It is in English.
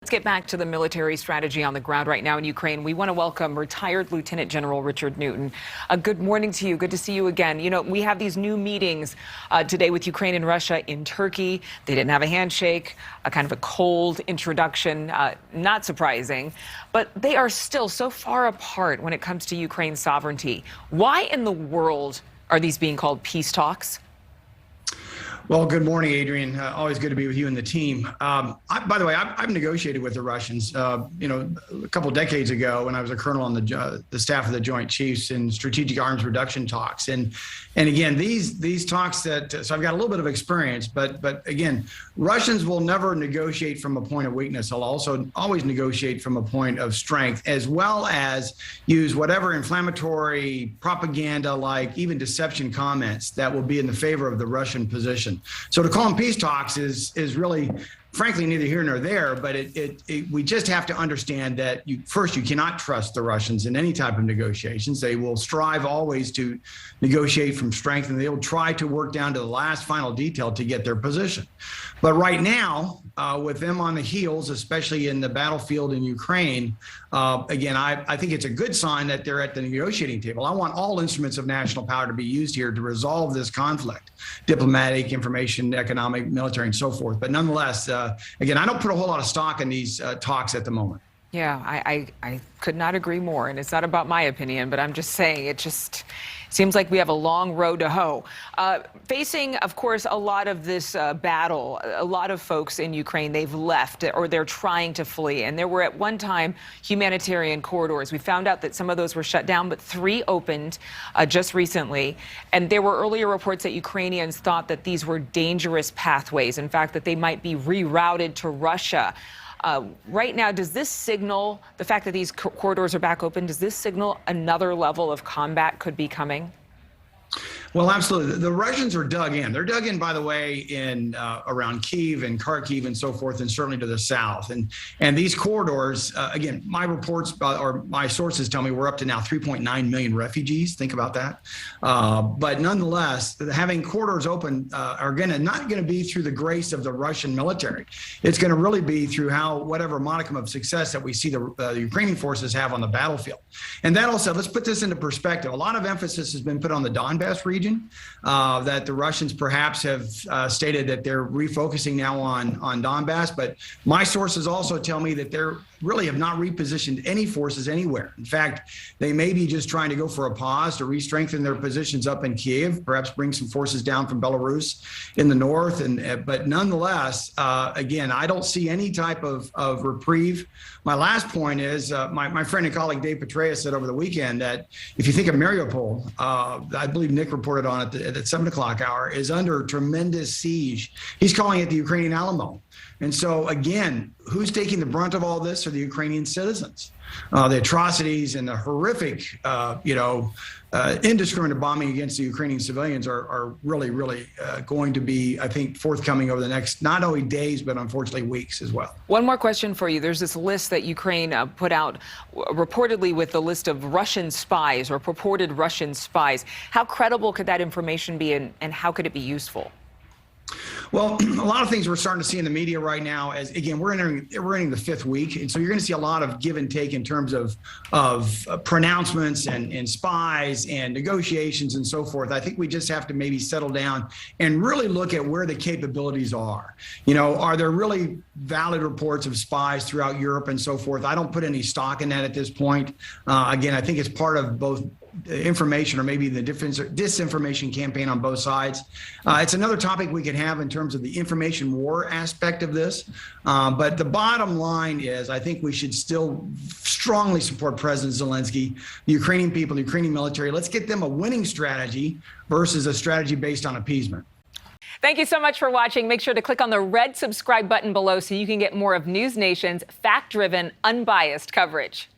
Let's get back to the military strategy on the ground right now in Ukraine. We want to welcome retired Lieutenant General Richard Newton. Good morning to you. Good to see you again. You know, we have these new meetings today with Ukraine and Russia in Turkey. They didn't have a handshake, a kind of a cold introduction, not surprising, but they are still so far apart when it comes to Ukraine's sovereignty. Why in the world are these being called peace talks? Well, good morning, Adrienne. Always good to be with you and the team. By the way, I've negotiated with the Russians, a couple decades ago when I was a colonel on the staff of the Joint Chiefs in strategic arms reduction talks. And again, these talks so I've got a little bit of experience, but again, Russians will never negotiate from a point of weakness. They'll also always negotiate from a point of strength, as well as use whatever inflammatory propaganda, like even deception comments that will be in the favor of the Russian position. So to call them peace talks is really, frankly, neither here nor there. But we just have to understand that you cannot trust the Russians in any type of negotiations. They will strive always to negotiate from strength, and they will try to work down to the last final detail to get their position. But right now, with them on the heels, especially in the battlefield in Ukraine, again, I think it's a good sign that they're at the negotiating table. I want all instruments of national power to be used here to resolve this conflict, diplomatic, information, economic, military, and so forth. But nonetheless, again, I don't put a whole lot of stock in these talks at the moment. Yeah, I could not agree more. And it's not about my opinion, but I'm just saying it just seems like we have a long road to hoe. Facing, of course, a lot of this battle, a lot of folks in Ukraine, they've left or they're trying to flee. And there were at one time humanitarian corridors. We found out that some of those were shut down, but 3 opened just recently. And there were earlier reports that Ukrainians thought that these were dangerous pathways. In fact, that they might be rerouted to Russia. Right now, does this signal, the fact that these corridors are back open, does this signal another level of combat could be coming? Well, absolutely. The Russians are dug in. They're dug in, by the way, in around Kyiv and Kharkiv and so forth, and certainly to the south. And these corridors, again, my reports or my sources tell me we're up to now 3.9 million refugees. Think about that. But nonetheless, having corridors open are not going to be through the grace of the Russian military. It's going to really be through whatever modicum of success that we see the Ukrainian forces have on the battlefield. And that also, let's put this into perspective. A lot of emphasis has been put on the Donbass region. That the Russians perhaps have stated that they're refocusing now on Donbass. But my sources also tell me that they're really have not repositioned any forces anywhere. In fact, they may be just trying to go for a pause to re-strengthen their positions up in Kyiv, perhaps bring some forces down from Belarus in the north. But nonetheless, again, I don't see any type of reprieve. My last point is my friend and colleague Dave Petraeus said over the weekend that if you think of Mariupol, I believe Nick reported on it at 7 o'clock hour, is under tremendous siege. He's calling it the Ukrainian Alamo. And so, again, who's taking the brunt of all this are the Ukrainian citizens. The atrocities and the horrific, indiscriminate bombing against the Ukrainian civilians are really going to be, I think, forthcoming over the next not only days, but unfortunately weeks as well. One more question for you. There's this list that Ukraine put out reportedly with the list of Russian spies or purported Russian spies. How credible could that information be, and how could it be useful? Well, a lot of things we're starting to see in the media right now, as again, we're entering the 5th week. And so you're going to see a lot of give and take in terms of pronouncements and spies and negotiations and so forth. I think we just have to maybe settle down and really look at where the capabilities are. Are there really valid reports of spies throughout Europe and so forth? I don't put any stock in that at this point. Again, I think it's part of both information or maybe the disinformation campaign on both sides. It's another topic we could have in terms of the information war aspect of this. But the bottom line is I think we should still strongly support President Zelensky, the Ukrainian people, the Ukrainian military. Let's get them a winning strategy versus a strategy based on appeasement. Thank you so much for watching. Make sure to click on the red subscribe button below so you can get more of NewsNation's fact-driven, unbiased coverage.